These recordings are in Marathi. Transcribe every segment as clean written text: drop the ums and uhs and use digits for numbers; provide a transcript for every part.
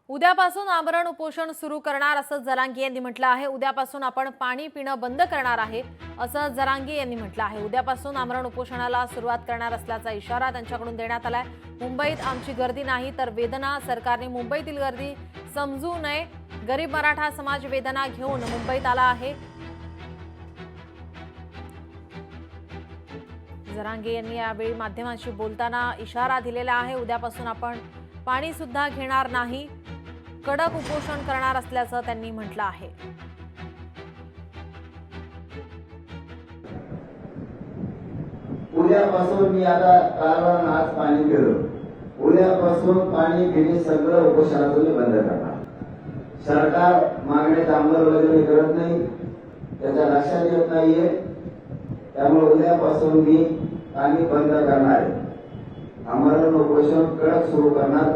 उद्यापासून आमरण उपोषण सुरू करणार असं जरांगे यांनी म्हटलं आहे। उद्यापासून आपण पाणी पिणं बंद करणार आहे असं जरांगे यांनी म्हटलं आहे। उद्यापासून आमरण उपोषणाला सुरुवात करणार असल्याचा इशारा त्यांच्याकडून देण्यात आलाय। मुंबईत आमची गर्दी नाही तर वेदना, सरकारने मुंबईतील गर्दी समजू नये। गरीब मराठा समाज वेदना घेऊन मुंबईत आला आहे। जरांगे यांनी यावेळी माध्यमांशी बोलताना इशारा दिलेला आहे। उद्यापासून आपण पाणी सुद्धा घेणार नाही, कडक उपोषण करणार असल्याचं त्यांनी म्हटलं आहे। उद्यापासून मी आता कालवण आज पाणी पिलं, उद्यापासून पाणी पिणे सगळं उपोषणाचं मी बंद करणार। सरकार मागण्याची अंमलबजावणी करत नाही, त्याच्या लक्षात येत नाहीये, त्यामुळे उद्यापासून मी पाणी बंद करणार आहे। आमरण उपोषण कडक सुरू करणार।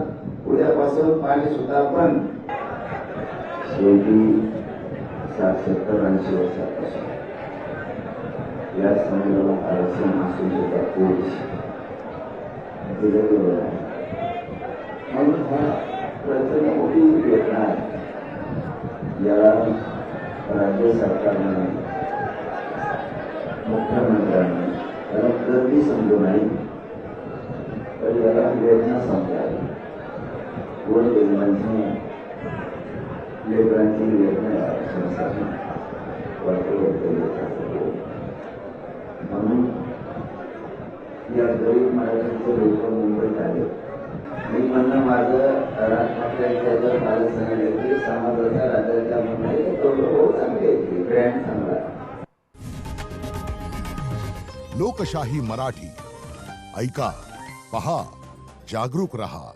उद्यापासून पाणी सुद्धा बंद। शेवटी 70-80 वर्षापासून या समाजाला आरक्षण असून सुद्धा पोलीस दिलेलं आहे, म्हणून हा प्रचंड मोठी वेदना आहे। याला राज्य सरकारने, मुख्यमंत्र्यांनी त्याला गर्दी समजू नाही तर याला वेदना समजावी। गोरगरिबांची लेकरांची वेदना आरक्षणासाठी म्हणून या गरीब मराठ्यांचे लोक मुंबईत आले। मी म्हणणं माझं राजमात्यांच्या मला सांगितलं की समाजाच्या राज्याच्या मुंबईत तो चांगले ब्रँड चांगला। लोकशाही मराठी ऐका, पहा, जागरूक रहा।